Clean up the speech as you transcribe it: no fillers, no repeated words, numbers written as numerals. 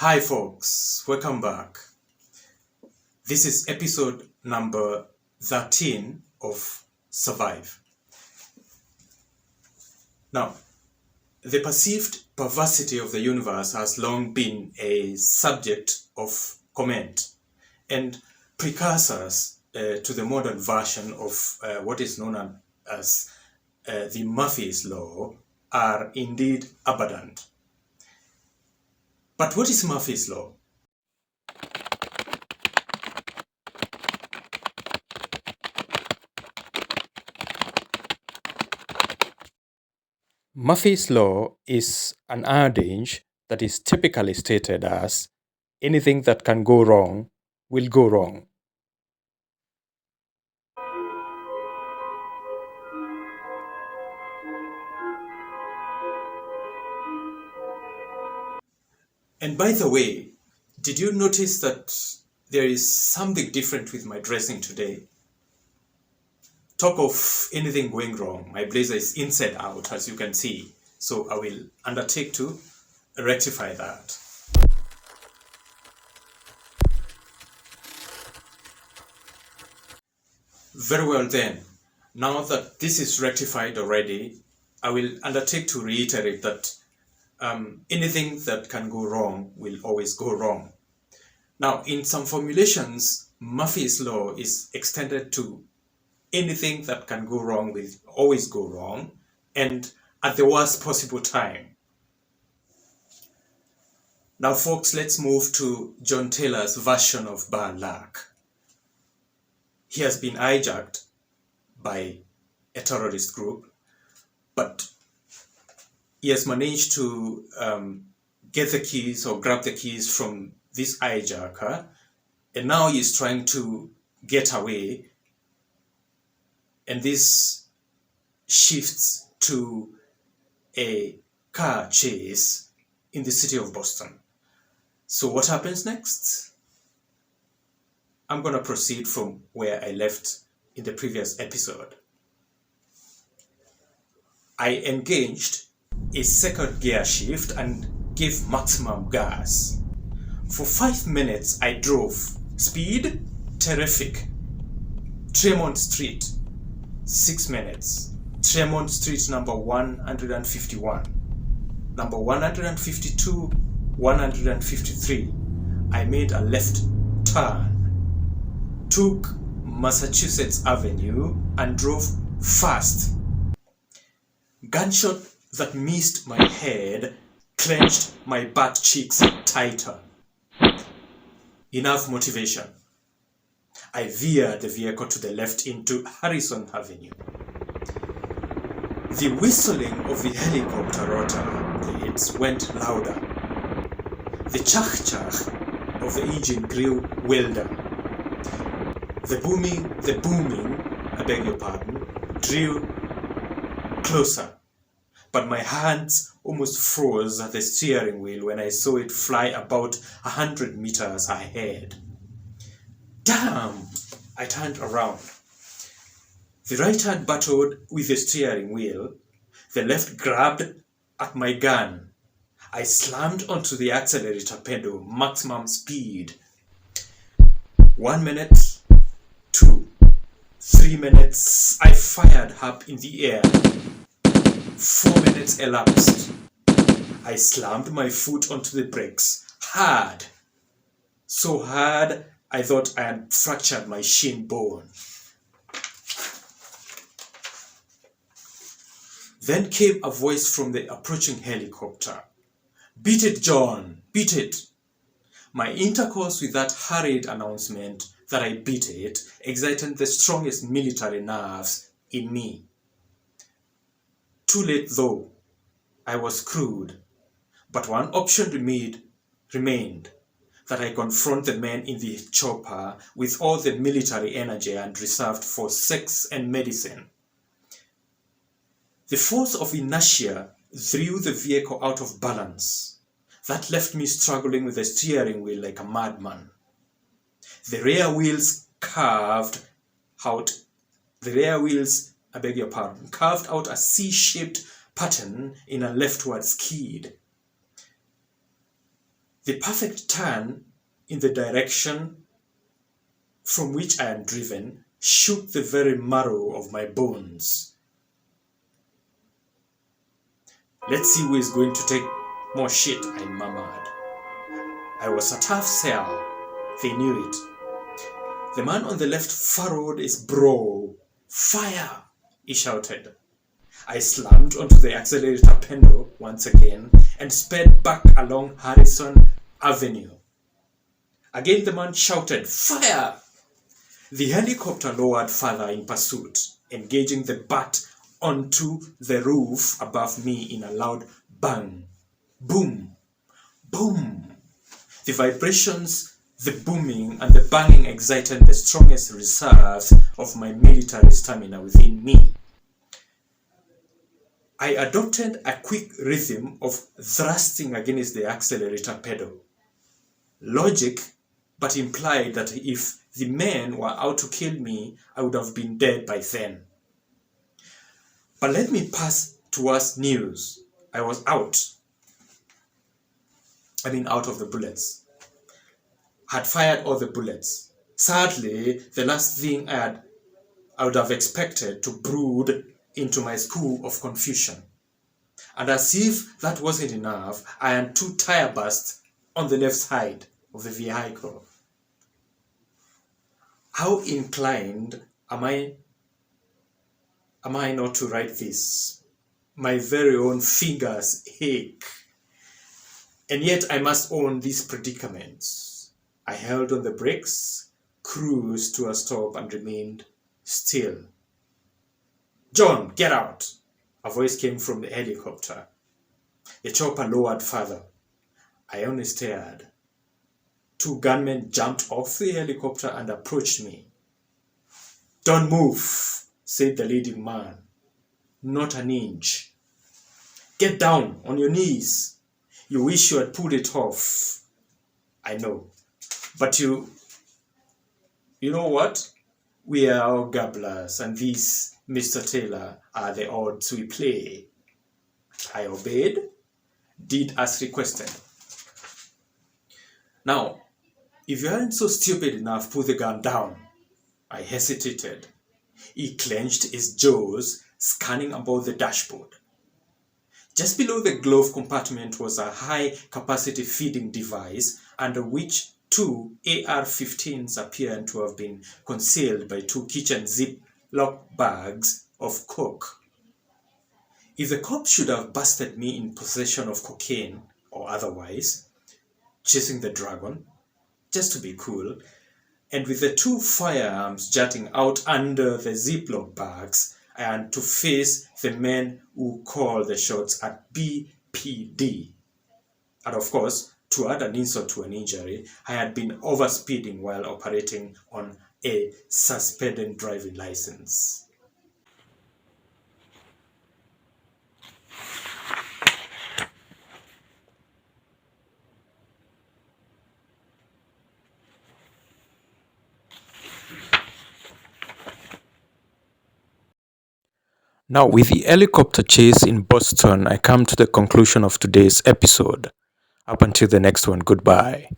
Hi folks, welcome back. This is episode number 13 of Survive. Now, the perceived perversity of the universe has long been a subject of comment and precursors to the modern version of what is known as the Murphy's Law are indeed abundant. But what is Murphy's Law? Murphy's Law is an adage that is typically stated as anything that can go wrong will go wrong. And by the way, did you notice that there is something different with my dressing today? Talk of anything going wrong, my blazer is inside out, as you can see. So I will undertake to rectify that. Very well then, now that this is rectified already, I will undertake to reiterate that anything that can go wrong will always go wrong. Now, in some formulations, Murphy's Law is extended to anything that can go wrong will always go wrong, and at the worst possible time. Now, folks, let's move to John Taylor's version of bad luck. He has been hijacked by a terrorist group, but he has managed to get the keys or grab the keys from this hijacker, and now he's trying to get away, and this shifts to a car chase in the city of Boston. So what happens next? I'm going to proceed from where I left in the previous episode. I engaged a second gear shift and gave maximum gas. For 5 minutes I drove. Speed, terrific. Tremont Street, 6 minutes. Tremont Street number 151. Number 152, 153. I made a left turn. Took Massachusetts Avenue and drove fast. Gunshot that missed my head clenched my butt cheeks tighter. Enough motivation. I veered the vehicle to the left into Harrison Avenue. The whistling of the helicopter rotor blades went louder. The chach-chach of the engine grew wilder. The booming, I beg your pardon, drew closer, but my hands almost froze at the steering wheel when I saw it fly about 100 meters ahead. Damn! I turned around. The right hand battled with the steering wheel, the left grabbed at my gun. I slammed onto the accelerator pedal, maximum speed. 1 minute, 2, 3 minutes, I fired up in the air. 4 minutes elapsed. I slammed my foot onto the brakes, hard. So hard, I thought I had fractured my shin bone. Then came a voice from the approaching helicopter. Beat it, John, beat it. My intercourse with that hurried announcement that I beat it excited the strongest military nerves in me. Too late though, I was screwed, but one option remained, that I confront the men in the chopper with all the military energy I had reserved for sex and medicine. The force of inertia threw the vehicle out of balance. That left me struggling with the steering wheel like a madman. The rear wheels carved out a C-shaped pattern in a leftward skid. The perfect turn in the direction from which I am driven shook the very marrow of my bones. Let's see who is going to take more shit, I murmured. I was a tough sell. They knew it. The man on the left furrowed his brow. Fire! He shouted. I slammed onto the accelerator pedal once again and sped back along Harrison Avenue. Again the man shouted, Fire! The helicopter lowered further in pursuit, engaging the butt onto the roof above me in a loud bang. Boom! Boom! The vibrations, the booming, and the banging excited the strongest reserves of my military stamina within me. I adopted a quick rhythm of thrusting against the accelerator pedal. Logic, but implied that if the men were out to kill me, I would have been dead by then. But let me pass to worse news. I was out. Out of the bullets. Had fired all the bullets. Sadly, the last thing I would have expected to brood into my school of confusion. And as if that wasn't enough, I had 2 tire bursts on the left side of the vehicle. How inclined am I not to write this? My very own fingers ache. And yet I must own these predicaments. I held on the brakes, cruised to a stop, and remained still. John, get out! A voice came from the helicopter. The chopper lowered further. I only stared. 2 gunmen jumped off the helicopter and approached me. Don't move, said the leading man. Not an inch. Get down on your knees. You wish you had pulled it off. I know. But you know what? We are all gabblers, and these, Mr. Taylor, are the odds we play. I obeyed, did as requested. Now, if you aren't so stupid enough, put the gun down. I hesitated. He clenched his jaws, scanning about the dashboard. Just below the glove compartment was a high-capacity feeding device, under which 2 AR-15s appeared to have been concealed by 2 kitchen Ziploc bags of coke. If the cops should have busted me in possession of cocaine or otherwise, chasing the dragon, just to be cool, and with the 2 firearms jutting out under the Ziploc bags, I had to face the men who called the shots at BPD. And of course, to add an insult to an injury, I had been overspeeding while operating on a suspended driving license. Now, with the helicopter chase in Boston, I come to the conclusion of today's episode. Up until the next one, goodbye.